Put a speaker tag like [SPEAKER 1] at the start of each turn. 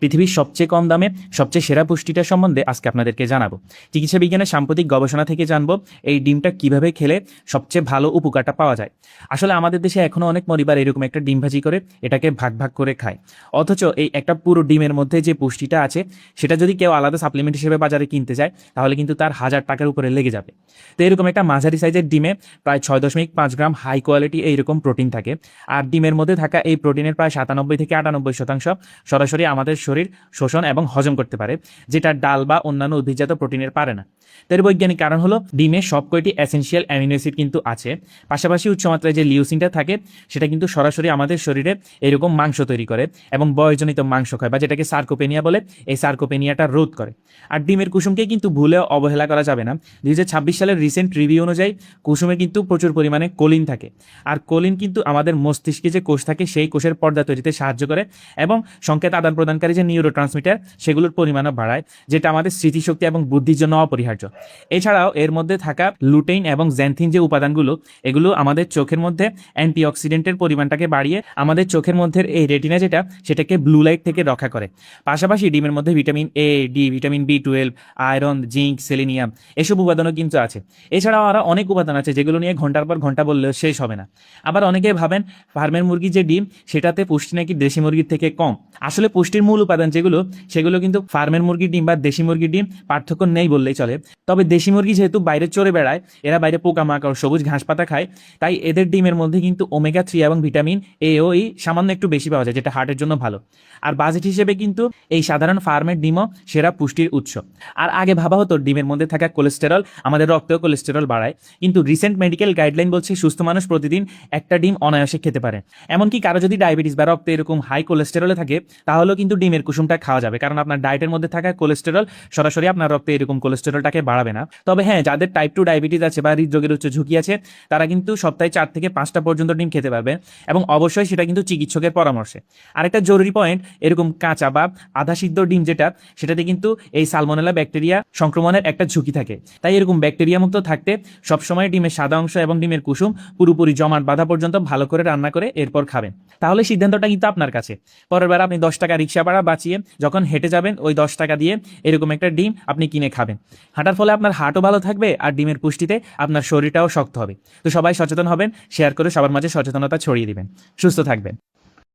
[SPEAKER 1] পৃথিবীর সবচেয়ে কম দামে সবচেয়ে সেরা পুষ্টিটা সম্বন্ধে আজকে আপনাদেরকে জানাবো। চিকিৎসা বিজ্ঞানের সাম্প্রতিক গবেষণা থেকে জানবো এই ডিমটা কিভাবে খেলে সবচেয়ে ভালো উপকারটা পাওয়া যায়। আসলে আমাদের দেশে এখনও অনেক পরিবার এরকম একটা ডিম ভাজি করে এটাকে ভাগ ভাগ করে খায়, অথচ এই একটা পুরো ডিমের মধ্যে যে পুষ্টিটা আছে সেটা যদি কেউ আলাদা সাপ্লিমেন্ট হিসেবে বাজারে কিনতে যায় তাহলে কিন্তু তার 1000 টাকার উপরে লেগে যাবে। তো এরকম একটা মাঝারি সাইজের ডিমে প্রায় 6.5 গ্রাম হাই কোয়ালিটি এইরকম প্রোটিন থাকে। আর ডিমের মধ্যে থাকা এই প্রোটিনের প্রায় 97 থেকে 98% সরাসরি আমাদের শরীর শোষণ এবং হজম করতে পারে, যেটা ডাল বা অন্যান্য উদ্ভিদজাত প্রোটিনের পারে না। এর বৈজ্ঞানিক কারণ হলো ডিমে সব কয়টি এসেনশিয়াল অ্যামিনো অ্যাসিড কিন্তু আছে, পাশাপাশি উচ্চমাত্রায় যে লিউসিনটা থাকে সেটা কিন্তু সরাসরি আমাদের শরীরে এরকম মাংস তৈরি করে এবং বয়সজনিত মাংস খায় বা যেটাকে সার্কোপেনিয়া বলে, এই সার্কোপেনিয়াটা রোধ করে। আর ডিমের কুসুমকে কিন্তু ভুলেও অবহেলা করা যাবে না। 2026 সালের রিসেন্ট রিভিউ অনুযায়ী কুসুমে কিন্তু প্রচুর পরিমাণে কোলিন থাকে, আর কোলিন কিন্তু আমাদের মস্তিষ্কে যে কোষ থাকে সেই কোষের পর্দা তৈরিতে সাহায্য করে এবং সংকেত আদান প্রদানকারী যে নিউরো ট্রান্সমিটার সেগুলোর পরিমাণও বাড়ায়, যেটা আমাদের স্মৃতিশক্তি এবং বুদ্ধির জন্য অপরিহার্য। এছাড়াও এর মধ্যে থাকা লুটেইন এবং জ্যান্থিন যে উপাদানগুলো, এগুলো আমাদের চোখের মধ্যে অ্যান্টিঅক্সিডেন্টের পরিমাণটাকে বাড়িয়ে আমাদের চোখের মধ্যে এই রেটিনা যেটা সেটাকে ব্লু লাইট থেকে রক্ষা করে। পাশাপাশি ডিমের মধ্যে vitamin A, D, vitamin B12, iron, zinc, selenium এসব উপাদানও কিন্তু আছে। এছাড়াও আরও অনেক উপাদান আছে যেগুলো নিয়ে ঘন্টার পর ঘন্টা বললেও শেষ হবে না। আবার অনেকে ভাবেন ফার্মের মুরগির যে ডিম সেটাতে পুষ্টি নাকি দেশি মুরগির থেকে কম। আসলে পুষ্টির মূল উপাদান যেগুলো সেগুলো কিন্তু ফার্মের মুরগির ডিম বা দেশি মুরগির ডিম পার্থক্য নেই বললেই চলে। তবে দেশি মুরগি যেহেতু বাইরে চড়ে বেড়ায়, এরা বাইরে পোকামাকড়, সবুজ ঘাস পাতা খায়, তাই এদের ডিমের মধ্যে কিন্তু ওমেগা 3 এবং ভিটামিন এ ও ই সামান্য একটু বেশি পাওয়া যায়, যেটা হার্টের জন্য ভালো। আর বাজেট হিসেবে কিন্তু এই সাধারণ ফার্মের ডিমও সেরা পুষ্টির উৎস। আর আগে ভাবা হতো ডিমের মধ্যে থাকা কোলেস্টেরল আমাদের রক্তেও কোলেস্টেরল বাড়ায়, কিন্তু রিসেন্ট মেডিকেল গাইডলাইন বলছে সুস্থ মানুষ প্রতিদিন একটা ডিম অনায়াসে খেতে পারে। এমনকি কারো যদি ডায়াবেটিস বা রক্তে এরকম হাই কোলেস্টেরলে থাকে তাহলেও কিন্তু ডিমের কুসুমটা খাওয়া যাবে, কারণ আপনার ডায়েটের মধ্যে থাকা কোলেস্টেরল সরাসরি আপনার রক্তে এরকম কোলেস্টেরলটাকে বাড়াবে না। তবে হ্যাঁ, যাদের টাইপ 2 ডায়াবেটিস আছে বা হৃদরোগের উচ্চ ঝুঁকি আছে তারা কিন্তু সপ্তাহে 4 থেকে 5টা পর্যন্ত ডিম খেতে পারবে, এবং অবশ্যই সেটা কিন্তু চিকিৎসকের পরামর্শে। আরেকটা জরুরি পয়েন্ট, এরকম কাঁচা বা আধা সিদ্ধ ডিম যেটা সেটাতে কিন্তু এই সালমোনেলা ব্যাকটেরিয়া সংক্রমণের একটা ঝুঁকি থাকে। তাই এরকম ব্যাকটেরিয়া মুক্ত থাকতে সবসময় ডিমের সাদা অংশ এবং ডিমের কুসুম পুরোপুরি জমাট বাঁধা পর্যন্ত ভালো করে রান্না করে এরপর খাবেন। তাহলে সিদ্ধান্তটা কিন্তু আপনার কাছে। পরের বার আপনি 10 টাকা রিক্সা ভাড়া বাঁচিয়ে যখন হেঁটে যাবেন ওই 10 টাকা দিয়ে এরকম একটা ডিম আপনি কিনে খাবেন। হাঁটার ফলে আপনার হার্টও ভালো থাকবে আর ডিমের পুষ্টিতে আপনার শরীরটাও শক্ত হবে। তো সবাই সচেতন হবেন, শেয়ার করে সবার মাঝে সচেতনতা ছড়িয়ে দিবেন। সুস্থ থাকবেন।